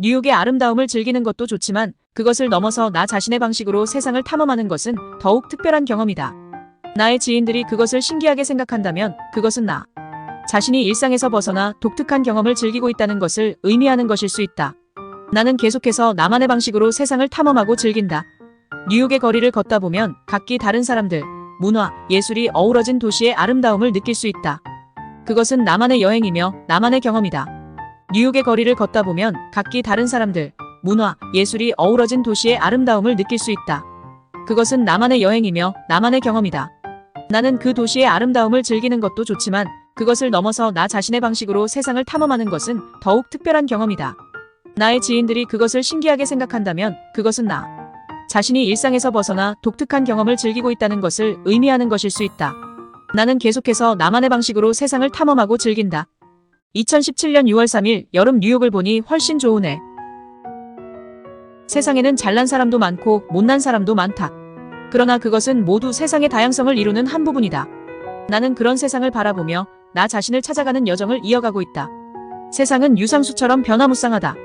뉴욕의 아름다움을 즐기는 것도 좋지만 그것을 넘어서 나 자신의 방식으로 세상을 탐험하는 것은 더욱 특별한 경험이다. 나의 지인들이 그것을 신기하게 생각한다면 그것은 나 자신이 일상에서 벗어나 독특한 경험을 즐기고 있다는 것을 의미하는 것일 수 있다. 나는 계속해서 나만의 방식으로 세상을 탐험하고 즐긴다. 뉴욕의 거리를 걷다 보면 각기 다른 사람들, 문화, 예술이 어우러진 도시의 아름다움을 느낄 수 있다. 그것은 나만의 여행이며 나만의 경험이다. 뉴욕의 거리를 걷다 보면 각기 다른 사람들, 문화, 예술이 어우러진 도시의 아름다움을 느낄 수 있다. 그것은 나만의 여행이며 나만의 경험이다. 나는 그 도시의 아름다움을 즐기는 것도 좋지만 그것을 넘어서 나 자신의 방식으로 세상을 탐험하는 것은 더욱 특별한 경험이다. 나의 지인들이 그것을 신기하게 생각한다면 그것은 나 자신이 일상에서 벗어나 독특한 경험을 즐기고 있다는 것을 의미하는 것일 수 있다. 나는 계속해서 나만의 방식으로 세상을 탐험하고 즐긴다. 2017년 6월 3일 여름 뉴욕을 보니 훨씬 좋으네. 세상에는 잘난 사람도 많고 못난 사람도 많다. 그러나 그것은 모두 세상의 다양성을 이루는 한 부분이다. 나는 그런 세상을 바라보며 나 자신을 찾아가는 여정을 이어가고 있다. 세상은 유상수처럼 변화무쌍하다.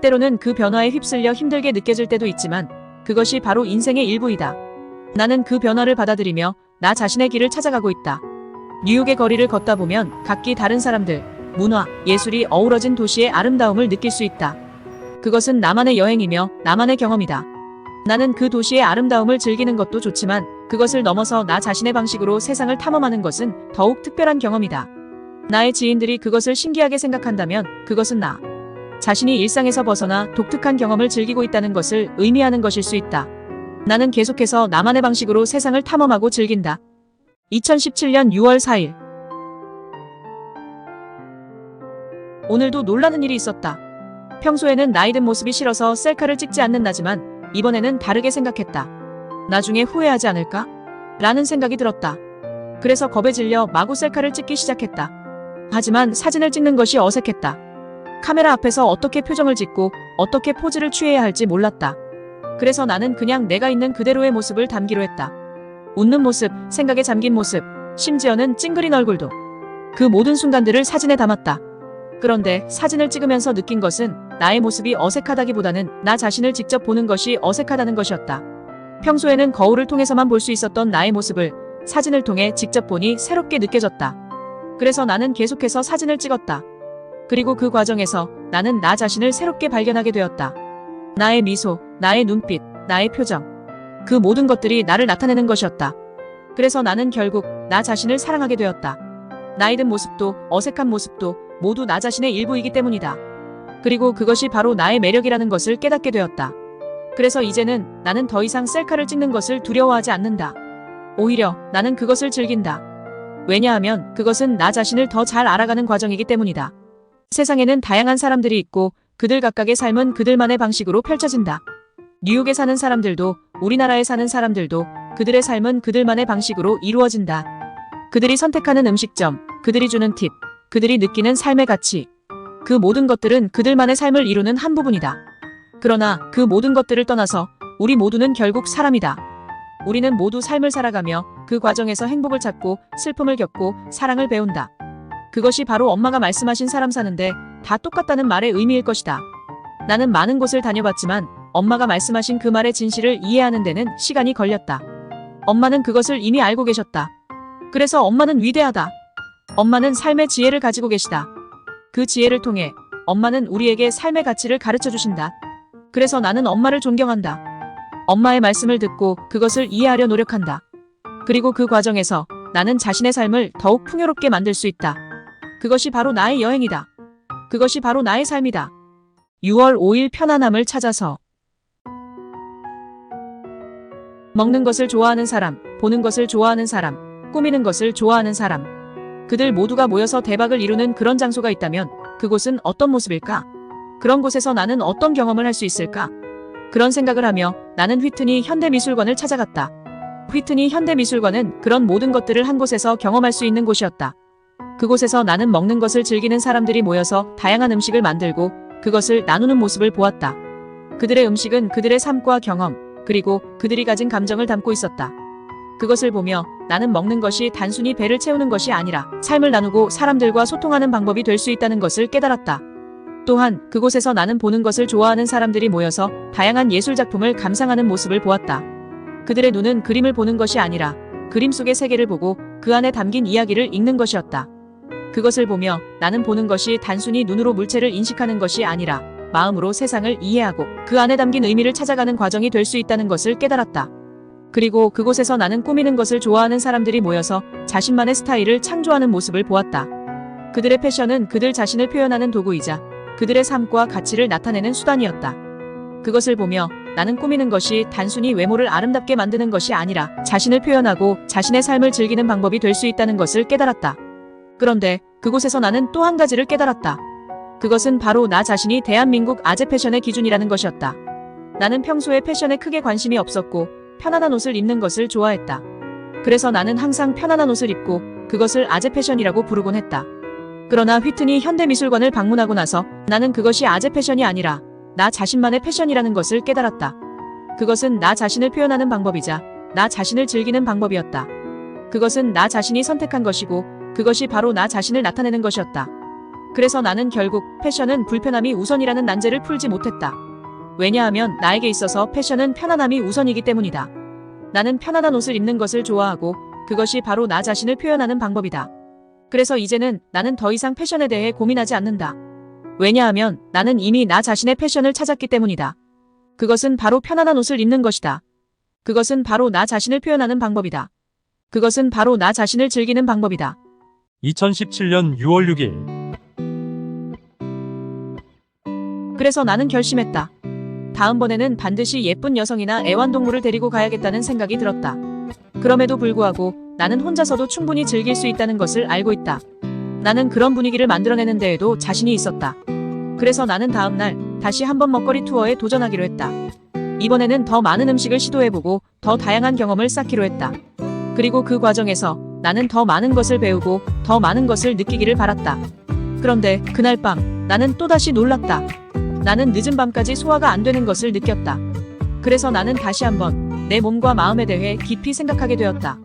때로는 그 변화에 휩쓸려 힘들게 느껴질 때도 있지만 그것이 바로 인생의 일부이다. 나는 그 변화를 받아들이며 나 자신의 길을 찾아가고 있다. 뉴욕의 거리를 걷다 보면 각기 다른 사람들, 문화, 예술이 어우러진 도시의 아름다움을 느낄 수 있다. 그것은 나만의 여행이며 나만의 경험이다. 나는 그 도시의 아름다움을 즐기는 것도 좋지만 그것을 넘어서 나 자신의 방식으로 세상을 탐험하는 것은 더욱 특별한 경험이다. 나의 지인들이 그것을 신기하게 생각한다면 그것은 나 자신이 일상에서 벗어나 독특한 경험을 즐기고 있다는 것을 의미하는 것일 수 있다. 나는 계속해서 나만의 방식으로 세상을 탐험하고 즐긴다. 2017년 6월 4일 오늘도 놀라는 일이 있었다. 평소에는 나이든 모습이 싫어서 셀카를 찍지 않는 나지만 이번에는 다르게 생각했다. 나중에 후회하지 않을까? 라는 생각이 들었다. 그래서 겁에 질려 마구 셀카를 찍기 시작했다. 하지만 사진을 찍는 것이 어색했다. 카메라 앞에서 어떻게 표정을 짓고 어떻게 포즈를 취해야 할지 몰랐다. 그래서 나는 그냥 내가 있는 그대로의 모습을 담기로 했다. 웃는 모습, 생각에 잠긴 모습, 심지어는 찡그린 얼굴도. 그 모든 순간들을 사진에 담았다. 그런데 사진을 찍으면서 느낀 것은 나의 모습이 어색하다기보다는 나 자신을 직접 보는 것이 어색하다는 것이었다. 평소에는 거울을 통해서만 볼 수 있었던 나의 모습을 사진을 통해 직접 보니 새롭게 느껴졌다. 그래서 나는 계속해서 사진을 찍었다. 그리고 그 과정에서 나는 나 자신을 새롭게 발견하게 되었다. 나의 미소, 나의 눈빛, 나의 표정. 그 모든 것들이 나를 나타내는 것이었다. 그래서 나는 결국 나 자신을 사랑하게 되었다. 나이든 모습도 어색한 모습도 모두 나 자신의 일부이기 때문이다. 그리고 그것이 바로 나의 매력이라는 것을 깨닫게 되었다. 그래서 이제는 나는 더 이상 셀카를 찍는 것을 두려워하지 않는다. 오히려 나는 그것을 즐긴다. 왜냐하면 그것은 나 자신을 더 잘 알아가는 과정이기 때문이다. 세상에는 다양한 사람들이 있고 그들 각각의 삶은 그들만의 방식으로 펼쳐진다. 뉴욕에 사는 사람들도 우리나라에 사는 사람들도 그들의 삶은 그들만의 방식으로 이루어진다. 그들이 선택하는 음식점, 그들이 주는 팁, 그들이 느끼는 삶의 가치. 그 모든 것들은 그들만의 삶을 이루는 한 부분이다. 그러나 그 모든 것들을 떠나서 우리 모두는 결국 사람이다. 우리는 모두 삶을 살아가며 그 과정에서 행복을 찾고 슬픔을 겪고 사랑을 배운다. 그것이 바로 엄마가 말씀하신 사람 사는데 다 똑같다는 말의 의미일 것이다. 나는 많은 곳을 다녀봤지만 엄마가 말씀하신 그 말의 진실을 이해하는 데는 시간이 걸렸다. 엄마는 그것을 이미 알고 계셨다. 그래서 엄마는 위대하다. 엄마는 삶의 지혜를 가지고 계시다. 그 지혜를 통해 엄마는 우리에게 삶의 가치를 가르쳐 주신다. 그래서 나는 엄마를 존경한다. 엄마의 말씀을 듣고 그것을 이해하려 노력한다. 그리고 그 과정에서 나는 자신의 삶을 더욱 풍요롭게 만들 수 있다. 그것이 바로 나의 여행이다. 그것이 바로 나의 삶이다. 6월 5일 편안함을 찾아서 먹는 것을 좋아하는 사람, 보는 것을 좋아하는 사람, 꾸미는 것을 좋아하는 사람. 그들 모두가 모여서 대박을 이루는 그런 장소가 있다면 그곳은 어떤 모습일까? 그런 곳에서 나는 어떤 경험을 할 수 있을까? 그런 생각을 하며 나는 휘트니 현대미술관을 찾아갔다. 휘트니 현대미술관은 그런 모든 것들을 한 곳에서 경험할 수 있는 곳이었다. 그곳에서 나는 먹는 것을 즐기는 사람들이 모여서 다양한 음식을 만들고 그것을 나누는 모습을 보았다. 그들의 음식은 그들의 삶과 경험, 그리고 그들이 가진 감정을 담고 있었다. 그것을 보며 나는 먹는 것이 단순히 배를 채우는 것이 아니라 삶을 나누고 사람들과 소통하는 방법이 될 수 있다는 것을 깨달았다. 또한 그곳에서 나는 보는 것을 좋아하는 사람들이 모여서 다양한 예술작품을 감상하는 모습을 보았다. 그들의 눈은 그림을 보는 것이 아니라 그림 속의 세계를 보고 그 안에 담긴 이야기를 읽는 것이었다. 그것을 보며 나는 보는 것이 단순히 눈으로 물체를 인식하는 것이 아니라 마음으로 세상을 이해하고 그 안에 담긴 의미를 찾아가는 과정이 될 수 있다는 것을 깨달았다. 그리고 그곳에서 나는 꾸미는 것을 좋아하는 사람들이 모여서 자신만의 스타일을 창조하는 모습을 보았다. 그들의 패션은 그들 자신을 표현하는 도구이자 그들의 삶과 가치를 나타내는 수단이었다. 그것을 보며 나는 꾸미는 것이 단순히 외모를 아름답게 만드는 것이 아니라 자신을 표현하고 자신의 삶을 즐기는 방법이 될 수 있다는 것을 깨달았다. 그런데 그곳에서 나는 또 한 가지를 깨달았다. 그것은 바로 나 자신이 대한민국 아재 패션의 기준이라는 것이었다. 나는 평소에 패션에 크게 관심이 없었고 편안한 옷을 입는 것을 좋아했다. 그래서 나는 항상 편안한 옷을 입고 그것을 아재 패션이라고 부르곤 했다. 그러나 휘트니 현대미술관을 방문하고 나서 나는 그것이 아재 패션이 아니라 나 자신만의 패션이라는 것을 깨달았다. 그것은 나 자신을 표현하는 방법이자 나 자신을 즐기는 방법이었다. 그것은 나 자신이 선택한 것이고 그것이 바로 나 자신을 나타내는 것이었다. 그래서 나는 결국 패션은 불편함이 우선이라는 난제를 풀지 못했다. 왜냐하면 나에게 있어서 패션은 편안함이 우선이기 때문이다. 나는 편안한 옷을 입는 것을 좋아하고 그것이 바로 나 자신을 표현하는 방법이다. 그래서 이제는 나는 더 이상 패션에 대해 고민하지 않는다. 왜냐하면 나는 이미 나 자신의 패션을 찾았기 때문이다. 그것은 바로 편안한 옷을 입는 것이다. 그것은 바로 나 자신을 표현하는 방법이다. 그것은 바로 나 자신을 즐기는 방법이다. 2017년 6월 6일. 그래서 나는 결심했다. 다음번에는 반드시 예쁜 여성이나 애완동물을 데리고 가야겠다는 생각이 들었다. 그럼에도 불구하고 나는 혼자서도 충분히 즐길 수 있다는 것을 알고 있다. 나는 그런 분위기를 만들어내는 데에도 자신이 있었다. 그래서 나는 다음날 다시 한번 먹거리 투어에 도전하기로 했다. 이번에는 더 많은 음식을 시도해보고 더 다양한 경험을 쌓기로 했다. 그리고 그 과정에서 나는 더 많은 것을 배우고 더 많은 것을 느끼기를 바랐다. 그런데 그날 밤 나는 또다시 놀랐다. 나는 늦은 밤까지 소화가 안 되는 것을 느꼈다. 그래서 나는 다시 한번 내 몸과 마음에 대해 깊이 생각하게 되었다.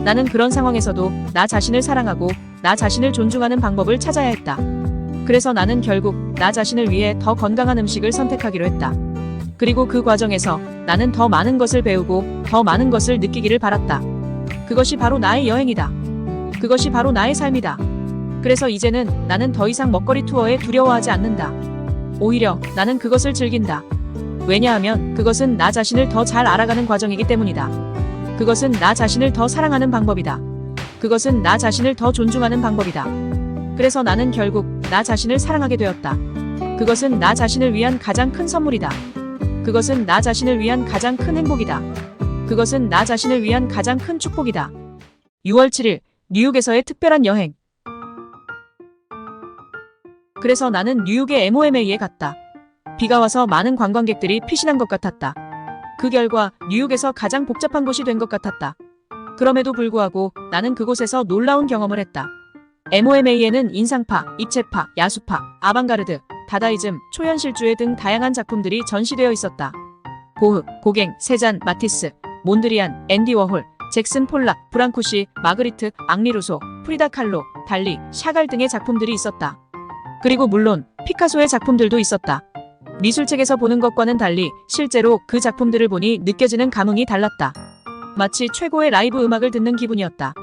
나는 그런 상황에서도 나 자신을 사랑하고 나 자신을 존중하는 방법을 찾아야 했다. 그래서 나는 결국 나 자신을 위해 더 건강한 음식을 선택하기로 했다. 그리고 그 과정에서 나는 더 많은 것을 배우고 더 많은 것을 느끼기를 바랐다. 그것이 바로 나의 여행이다. 그것이 바로 나의 삶이다. 그래서 이제는 나는 더 이상 먹거리 투어에 두려워하지 않는다. 오히려 나는 그것을 즐긴다. 왜냐하면 그것은 나 자신을 더 잘 알아가는 과정이기 때문이다. 그것은 나 자신을 더 사랑하는 방법이다. 그것은 나 자신을 더 존중하는 방법이다. 그래서 나는 결국 나 자신을 사랑하게 되었다. 그것은 나 자신을 위한 가장 큰 선물이다. 그것은 나 자신을 위한 가장 큰 행복이다. 그것은 나 자신을 위한 가장 큰 축복이다. 6월 7일 뉴욕에서의 특별한 여행. 그래서 나는 뉴욕의 MOMA에 갔다. 비가 와서 많은 관광객들이 피신한 것 같았다. 그 결과 뉴욕에서 가장 복잡한 곳이 된 것 같았다. 그럼에도 불구하고 나는 그곳에서 놀라운 경험을 했다. MOMA에는 인상파, 입체파, 야수파, 아방가르드, 다다이즘, 초현실주의 등 다양한 작품들이 전시되어 있었다. 고흐, 고갱, 세잔, 마티스, 몬드리안, 앤디 워홀, 잭슨 폴락, 브랑쿠시, 마그리트, 앙리 루소, 프리다 칼로, 달리, 샤갈 등의 작품들이 있었다. 그리고 물론 피카소의 작품들도 있었다. 미술책에서 보는 것과는 달리 실제로 그 작품들을 보니 느껴지는 감흥이 달랐다. 마치 최고의 라이브 음악을 듣는 기분이었다.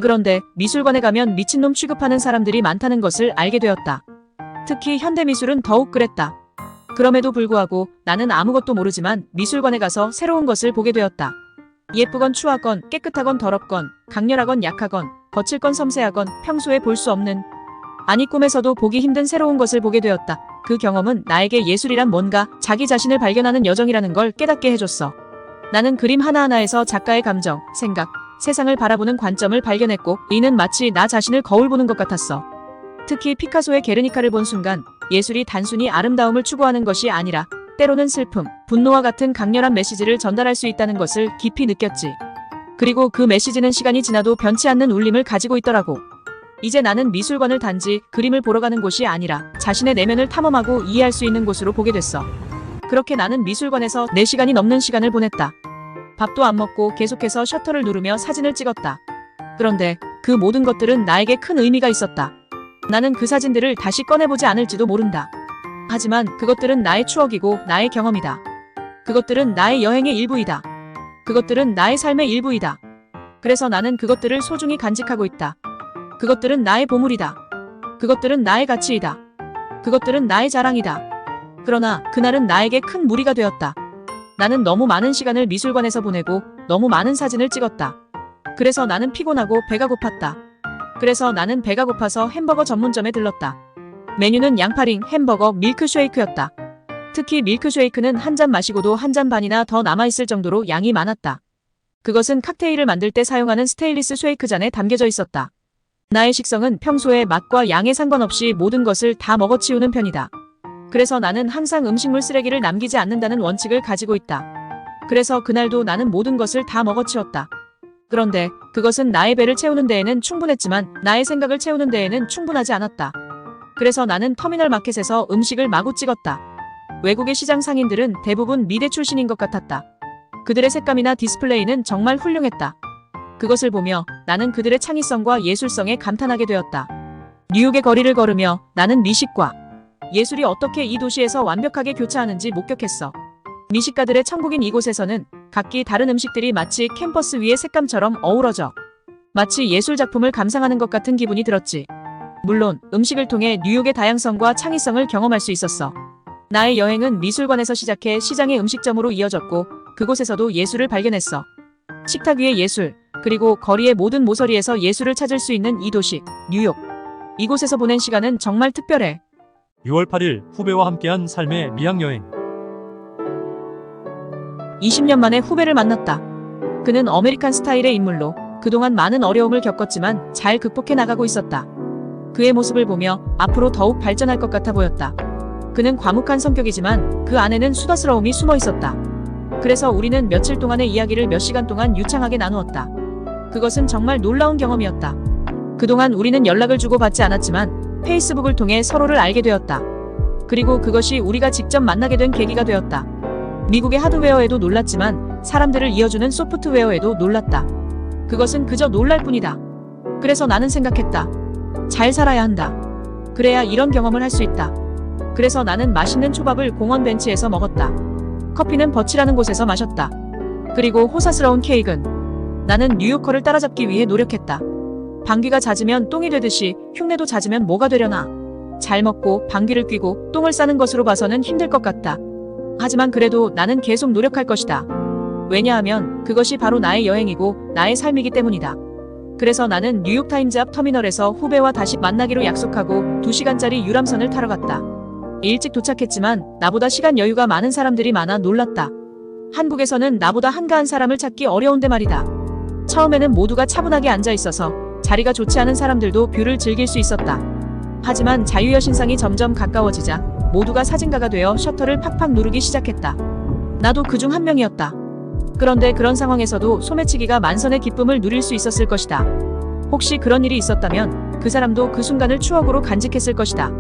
그런데 미술관에 가면 미친놈 취급하는 사람들이 많다는 것을 알게 되었다. 특히 현대미술은 더욱 그랬다. 그럼에도 불구하고 나는 아무것도 모르지만 미술관에 가서 새로운 것을 보게 되었다. 예쁘건 추하건 깨끗하건 더럽건 강렬하건 약하건 거칠건 섬세하건 평소에 볼 수 없는, 아니 꿈에서도 보기 힘든 새로운 것을 보게 되었다. 그 경험은 나에게 예술이란 뭔가 자기 자신을 발견하는 여정이라는 걸 깨닫게 해줬어. 나는 그림 하나하나에서 작가의 감정, 생각, 세상을 바라보는 관점을 발견했고 이는 마치 나 자신을 거울 보는 것 같았어. 특히 피카소의 게르니카를 본 순간 예술이 단순히 아름다움을 추구하는 것이 아니라 때로는 슬픔, 분노와 같은 강렬한 메시지를 전달할 수 있다는 것을 깊이 느꼈지. 그리고 그 메시지는 시간이 지나도 변치 않는 울림을 가지고 있더라고. 이제 나는 미술관을 단지 그림을 보러 가는 곳이 아니라 자신의 내면을 탐험하고 이해할 수 있는 곳으로 보게 됐어. 그렇게 나는 미술관에서 4시간이 넘는 시간을 보냈다. 밥도 안 먹고 계속해서 셔터를 누르며 사진을 찍었다. 그런데 그 모든 것들은 나에게 큰 의미가 있었다. 나는 그 사진들을 다시 꺼내보지 않을지도 모른다. 하지만 그것들은 나의 추억이고 나의 경험이다. 그것들은 나의 여행의 일부이다. 그것들은 나의 삶의 일부이다. 그래서 나는 그것들을 소중히 간직하고 있다. 그것들은 나의 보물이다. 그것들은 나의 가치이다. 그것들은 나의 자랑이다. 그러나 그날은 나에게 큰 무리가 되었다. 나는 너무 많은 시간을 미술관에서 보내고 너무 많은 사진을 찍었다. 그래서 나는 피곤하고 배가 고팠다. 그래서 나는 배가 고파서 햄버거 전문점에 들렀다. 메뉴는 양파링, 햄버거, 밀크쉐이크였다. 특히 밀크쉐이크는 한 잔 마시고도 한 잔 반이나 더 남아있을 정도로 양이 많았다. 그것은 칵테일을 만들 때 사용하는 스테인리스 쉐이크 잔에 담겨져 있었다. 나의 식성은 평소에 맛과 양에 상관없이 모든 것을 다 먹어치우는 편이다. 그래서 나는 항상 음식물 쓰레기를 남기지 않는다는 원칙을 가지고 있다. 그래서 그날도 나는 모든 것을 다 먹어치웠다. 그런데 그것은 나의 배를 채우는 데에는 충분했지만 나의 생각을 채우는 데에는 충분하지 않았다. 그래서 나는 터미널 마켓에서 음식을 마구 찍었다. 외국의 시장 상인들은 대부분 미대 출신인 것 같았다. 그들의 색감이나 디스플레이는 정말 훌륭했다. 그것을 보며 나는 그들의 창의성과 예술성에 감탄하게 되었다. 뉴욕의 거리를 걸으며 나는 미식과 예술이 어떻게 이 도시에서 완벽하게 교차하는지 목격했어. 미식가들의 천국인 이곳에서는 각기 다른 음식들이 마치 캠퍼스 위의 색감처럼 어우러져 마치 예술 작품을 감상하는 것 같은 기분이 들었지. 물론 음식을 통해 뉴욕의 다양성과 창의성을 경험할 수 있었어. 나의 여행은 미술관에서 시작해 시장의 음식점으로 이어졌고 그곳에서도 예술을 발견했어. 식탁 위의 예술, 그리고 거리의 모든 모서리에서 예술을 찾을 수 있는 이 도시, 뉴욕. 이곳에서 보낸 시간은 정말 특별해. 6월 8일 후배와 함께한 삶의 미학여행. 20년 만에 후배를 만났다. 그는 아메리칸 스타일의 인물로 그동안 많은 어려움을 겪었지만 잘 극복해 나가고 있었다. 그의 모습을 보며 앞으로 더욱 발전할 것 같아 보였다. 그는 과묵한 성격이지만 그 안에는 수다스러움이 숨어 있었다. 그래서 우리는 며칠 동안의 이야기를 몇 시간 동안 유창하게 나누었다. 그것은 정말 놀라운 경험이었다. 그동안 우리는 연락을 주고받지 않았지만 페이스북을 통해 서로를 알게 되었다. 그리고 그것이 우리가 직접 만나게 된 계기가 되었다. 미국의 하드웨어에도 놀랐지만 사람들을 이어주는 소프트웨어에도 놀랐다. 그것은 그저 놀랄 뿐이다. 그래서 나는 생각했다. 잘 살아야 한다. 그래야 이런 경험을 할 수 있다. 그래서 나는 맛있는 초밥을 공원 벤치에서 먹었다. 커피는 버치라는 곳에서 마셨다. 그리고 호사스러운 케이크는 나는 뉴요커를 따라잡기 위해 노력했다. 방귀가 잦으면 똥이 되듯이 흉내도 잦으면 뭐가 되려나. 잘 먹고 방귀를 뀌고 똥을 싸는 것으로 봐서는 힘들 것 같다. 하지만 그래도 나는 계속 노력할 것이다. 왜냐하면 그것이 바로 나의 여행이고 나의 삶이기 때문이다. 그래서 나는 뉴욕타임즈 앞 터미널에서 후배와 다시 만나기로 약속하고 2시간짜리 유람선을 타러 갔다. 일찍 도착했지만 나보다 시간 여유가 많은 사람들이 많아 놀랐다. 한국에서는 나보다 한가한 사람을 찾기 어려운데 말이다. 처음에는 모두가 차분하게 앉아 있어서 자리가 좋지 않은 사람들도 뷰를 즐길 수 있었다. 하지만 자유여신상이 점점 가까워지자 모두가 사진가가 되어 셔터를 팍팍 누르기 시작했다. 나도 그중 한 명이었다. 그런데 그런 상황에서도 소매치기가 만선의 기쁨을 누릴 수 있었을 것이다. 혹시 그런 일이 있었다면 그 사람도 그 순간을 추억으로 간직했을 것이다.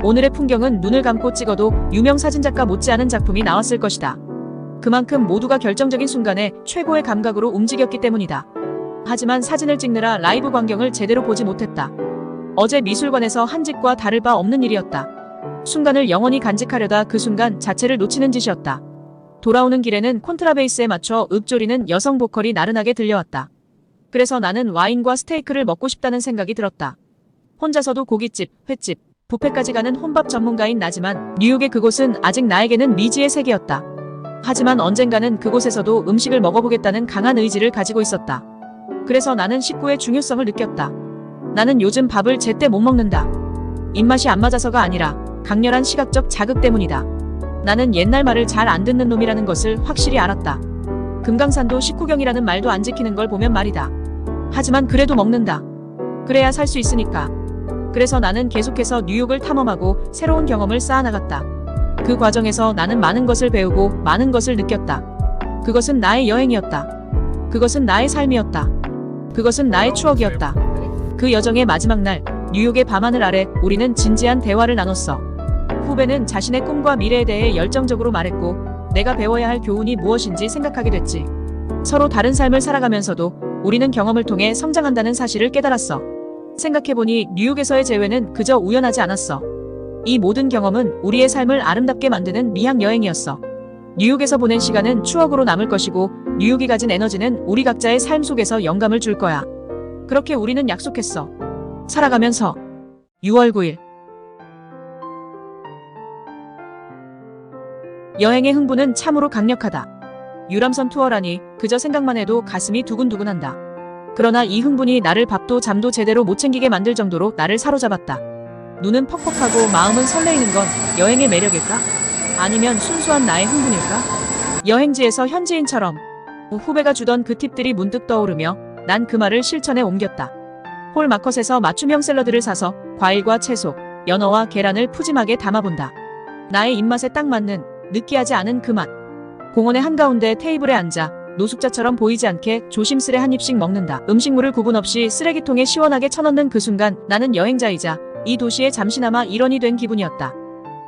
오늘의 풍경은 눈을 감고 찍어도 유명 사진작가 못지않은 작품이 나왔을 것이다. 그만큼 모두가 결정적인 순간에 최고의 감각으로 움직였기 때문이다. 하지만 사진을 찍느라 라이브 광경을 제대로 보지 못했다. 어제 미술관에서 한 짓과 다를 바 없는 일이었다. 순간을 영원히 간직하려다 그 순간 자체를 놓치는 짓이었다. 돌아오는 길에는 콘트라베이스에 맞춰 읊조리는 여성 보컬이 나른하게 들려왔다. 그래서 나는 와인과 스테이크를 먹고 싶다는 생각이 들었다. 혼자서도 고깃집, 횟집, 뷔페까지 가는 혼밥 전문가인 나지만 뉴욕의 그곳은 아직 나에게는 미지의 세계였다. 하지만 언젠가는 그곳에서도 음식을 먹어보겠다는 강한 의지를 가지고 있었다. 그래서 나는 식구의 중요성을 느꼈다. 나는 요즘 밥을 제때 못 먹는다. 입맛이 안 맞아서가 아니라 강렬한 시각적 자극 때문이다. 나는 옛날 말을 잘 안 듣는 놈이라는 것을 확실히 알았다. 금강산도 식후경이라는 말도 안 지키는 걸 보면 말이다. 하지만 그래도 먹는다. 그래야 살 수 있으니까. 그래서 나는 계속해서 뉴욕을 탐험하고 새로운 경험을 쌓아나갔다. 그 과정에서 나는 많은 것을 배우고 많은 것을 느꼈다. 그것은 나의 여행이었다. 그것은 나의 삶이었다. 그것은 나의 추억이었다. 그 여정의 마지막 날, 뉴욕의 밤하늘 아래 우리는 진지한 대화를 나눴어. 후배는 자신의 꿈과 미래에 대해 열정적으로 말했고 내가 배워야 할 교훈이 무엇인지 생각하게 됐지. 서로 다른 삶을 살아가면서도 우리는 경험을 통해 성장한다는 사실을 깨달았어. 생각해보니 뉴욕에서의 재회는 그저 우연하지 않았어. 이 모든 경험은 우리의 삶을 아름답게 만드는 미학 여행이었어. 뉴욕에서 보낸 시간은 추억으로 남을 것이고 뉴욕이 가진 에너지는 우리 각자의 삶 속에서 영감을 줄 거야. 그렇게 우리는 약속했어. 살아가면서. 6월 9일. 여행의 흥분은 참으로 강력하다. 유람선 투어라니 그저 생각만 해도 가슴이 두근두근한다. 그러나 이 흥분이 나를 밥도 잠도 제대로 못 챙기게 만들 정도로 나를 사로잡았다. 눈은 퍽퍽하고 마음은 설레이는 건 여행의 매력일까? 아니면 순수한 나의 흥분일까? 여행지에서 현지인처럼 후배가 주던 그 팁들이 문득 떠오르며 난 그 말을 실천에 옮겼다. 홀마컷에서 맞춤형 샐러드를 사서 과일과 채소, 연어와 계란을 푸짐하게 담아본다. 나의 입맛에 딱 맞는 느끼하지 않은 그 맛. 공원의 한가운데 테이블에 앉아 노숙자처럼 보이지 않게 조심스레 한 입씩 먹는다. 음식물을 구분 없이 쓰레기통에 시원하게 쳐넣는 그 순간 나는 여행자이자 이 도시에 잠시나마 일원이 된 기분이었다.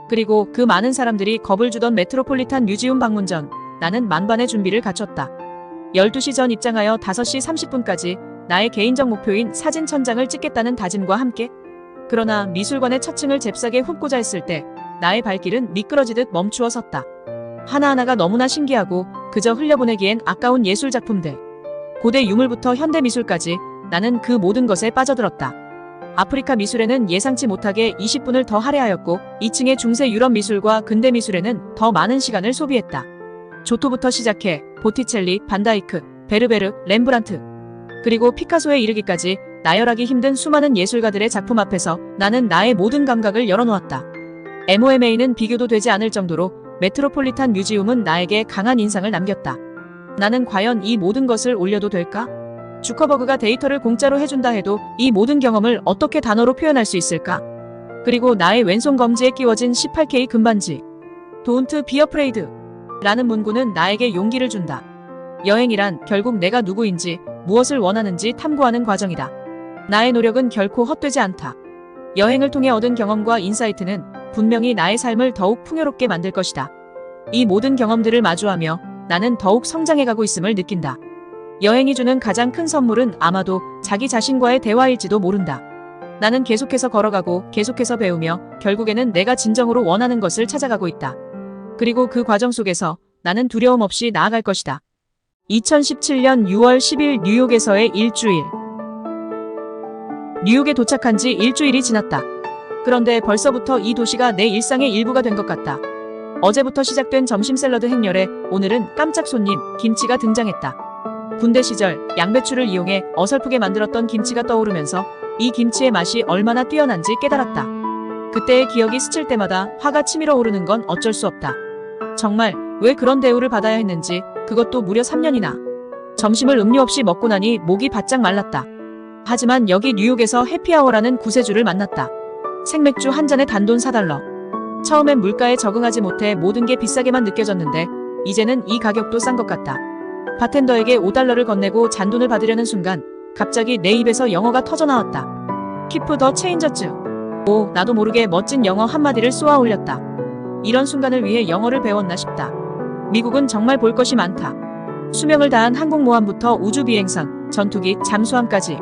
그리고 그 많은 사람들이 겁을 주던 메트로폴리탄 뮤지엄 방문 전 나는 만반의 준비를 갖췄다. 12시 전 입장하여 5시 30분까지 나의 개인적 목표인 사진 천장을 찍겠다는 다짐과 함께. 그러나 미술관의 첫 층을 잽싸게 훑고자 했을 때 나의 발길은 미끄러지듯 멈추어 섰다. 하나하나가 너무나 신기하고 그저 흘려보내기엔 아까운 예술작품들. 고대 유물부터 현대 미술까지 나는 그 모든 것에 빠져들었다. 아프리카 미술에는 예상치 못하게 20분을 더 할애하였고 2층의 중세 유럽 미술과 근대 미술에는 더 많은 시간을 소비했다. 조토부터 시작해 보티첼리, 반다이크, 베르베르, 렘브란트 그리고 피카소에 이르기까지 나열하기 힘든 수많은 예술가들의 작품 앞에서 나는 나의 모든 감각을 열어놓았다. MoMA는 비교도 되지 않을 정도로 메트로폴리탄 뮤지엄은 나에게 강한 인상을 남겼다. 나는 과연 이 모든 것을 올려도 될까? 주커버그가 데이터를 공짜로 해준다 해도 이 모든 경험을 어떻게 단어로 표현할 수 있을까? 그리고 나의 왼손 검지에 끼워진 18K 금반지. Don't be afraid 라는 문구는 나에게 용기를 준다. 여행이란 결국 내가 누구인지 무엇을 원하는지 탐구하는 과정이다. 나의 노력은 결코 헛되지 않다. 여행을 통해 얻은 경험과 인사이트는 분명히 나의 삶을 더욱 풍요롭게 만들 것이다. 이 모든 경험들을 마주하며 나는 더욱 성장해가고 있음을 느낀다. 여행이 주는 가장 큰 선물은 아마도 자기 자신과의 대화일지도 모른다. 나는 계속해서 걸어가고 계속해서 배우며 결국에는 내가 진정으로 원하는 것을 찾아가고 있다. 그리고 그 과정 속에서 나는 두려움 없이 나아갈 것이다. 2017년 6월 10일 뉴욕에서의 일주일. 뉴욕에 도착한 지 일주일이 지났다. 그런데 벌써부터 이 도시가 내 일상의 일부가 된 것 같다. 어제부터 시작된 점심 샐러드 행렬에 오늘은 깜짝 손님 김치가 등장했다. 군대 시절 양배추를 이용해 어설프게 만들었던 김치가 떠오르면서 이 김치의 맛이 얼마나 뛰어난지 깨달았다. 그때의 기억이 스칠 때마다 화가 치밀어 오르는 건 어쩔 수 없다. 정말 왜 그런 대우를 받아야 했는지, 그것도 무려 3년이나. 점심을 음료 없이 먹고 나니 목이 바짝 말랐다. 하지만 여기 뉴욕에서 해피아워라는 구세주를 만났다. 생맥주 한 잔에 단돈 4달러. 처음엔 물가에 적응하지 못해 모든 게 비싸게만 느껴졌는데 이제는 이 가격도 싼 것 같다. 바텐더에게 5달러를 건네고 잔돈을 받으려는 순간 갑자기 내 입에서 영어가 터져나왔다. Keep the change. 오, 나도 모르게 멋진 영어 한마디를 쏘아 올렸다. 이런 순간을 위해 영어를 배웠나 싶다. 미국은 정말 볼 것이 많다. 수명을 다한 항공모함부터 우주비행선, 전투기, 잠수함까지.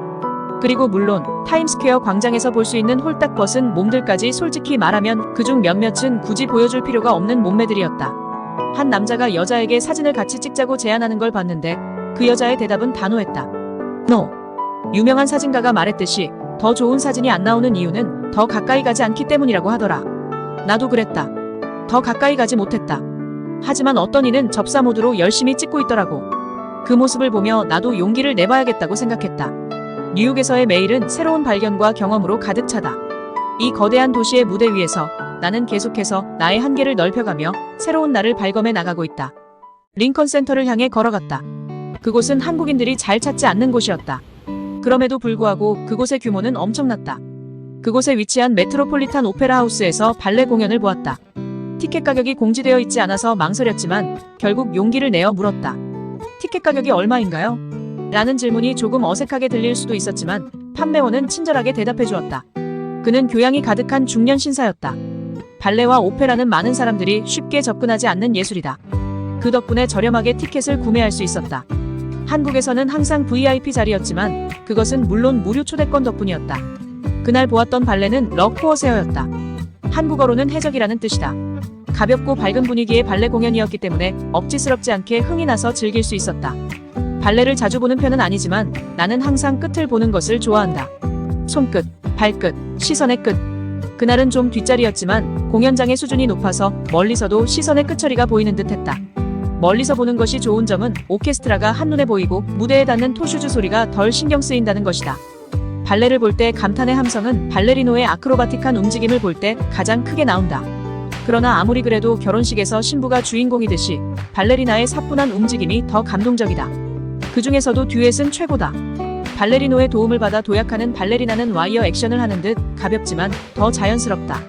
그리고 물론 타임스퀘어 광장에서 볼 수 있는 홀딱 벗은 몸들까지. 솔직히 말하면 그중 몇몇은 굳이 보여줄 필요가 없는 몸매들이었다. 한 남자가 여자에게 사진을 같이 찍자고 제안하는 걸 봤는데 그 여자의 대답은 단호했다. No. 유명한 사진가가 말했듯이 더 좋은 사진이 안 나오는 이유는 더 가까이 가지 않기 때문이라고 하더라. 나도 그랬다. 더 가까이 가지 못했다. 하지만 어떤 이는 접사 모드로 열심히 찍고 있더라고. 그 모습을 보며 나도 용기를 내봐야겠다고 생각했다. 뉴욕에서의 매일은 새로운 발견과 경험으로 가득 차다. 이 거대한 도시의 무대 위에서 나는 계속해서 나의 한계를 넓혀가며 새로운 날을 발견해 나가고 있다. 링컨 센터를 향해 걸어갔다. 그곳은 한국인들이 잘 찾지 않는 곳이었다. 그럼에도 불구하고 그곳의 규모는 엄청났다. 그곳에 위치한 메트로폴리탄 오페라 하우스에서 발레 공연을 보았다. 티켓 가격이 공지되어 있지 않아서 망설였지만 결국 용기를 내어 물었다. 티켓 가격이 얼마인가요? 라는 질문이 조금 어색하게 들릴 수도 있었지만 판매원은 친절하게 대답해 주었다. 그는 교양이 가득한 중년 신사였다. 발레와 오페라는 많은 사람들이 쉽게 접근하지 않는 예술이다. 그 덕분에 저렴하게 티켓을 구매할 수 있었다. 한국에서는 항상 VIP 자리였지만 그것은 물론 무료 초대권 덕분이었다. 그날 보았던 발레는 럭 호어세어였다. 한국어로는 해적이라는 뜻이다. 가볍고 밝은 분위기의 발레 공연이었기 때문에 억지스럽지 않게 흥이 나서 즐길 수 있었다. 발레를 자주 보는 편은 아니지만 나는 항상 끝을 보는 것을 좋아한다. 손끝, 발끝, 시선의 끝. 그날은 좀 뒷자리였지만 공연장의 수준이 높아서 멀리서도 시선의 끝처리가 보이는 듯했다. 멀리서 보는 것이 좋은 점은 오케스트라가 한눈에 보이고 무대에 닿는 토슈즈 소리가 덜 신경 쓰인다는 것이다. 발레를 볼 때 감탄의 함성은 발레리노의 아크로바틱한 움직임을 볼 때 가장 크게 나온다. 그러나 아무리 그래도 결혼식에서 신부가 주인공이듯이 발레리나의 사뿐한 움직임이 더 감동적이다. 그 중에서도 듀엣은 최고다. 발레리노의 도움을 받아 도약하는 발레리나는 와이어 액션을 하는 듯 가볍지만 더 자연스럽다.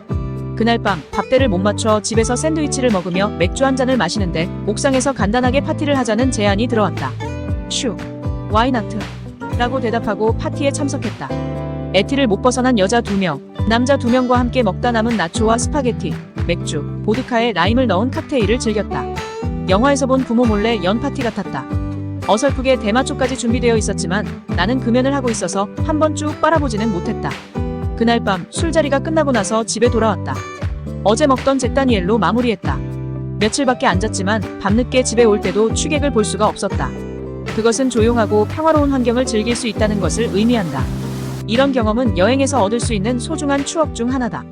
그날 밤 밥대를 못 맞춰 집에서 샌드위치를 먹으며 맥주 한 잔을 마시는데 옥상에서 간단하게 파티를 하자는 제안이 들어왔다. 슈, 와이 나트? 라고 대답하고 파티에 참석했다. 에티를 못 벗어난 여자 2명, 남자 2명과 함께 먹다 남은 나초와 스파게티, 맥주, 보드카에 라임을 넣은 칵테일을 즐겼다. 영화에서 본 부모 몰래 연 파티 같았다. 어설프게 대마초까지 준비되어 있었지만 나는 금연을 하고 있어서 한번 쭉 빨아보지는 못했다. 그날 밤 술자리가 끝나고 나서 집에 돌아왔다. 어제 먹던 잭다니엘로 마무리했다. 며칠밖에 안 잤지만 밤늦게 집에 올 때도 취객을 볼 수가 없었다. 그것은 조용하고 평화로운 환경을 즐길 수 있다는 것을 의미한다. 이런 경험은 여행에서 얻을 수 있는 소중한 추억 중 하나다.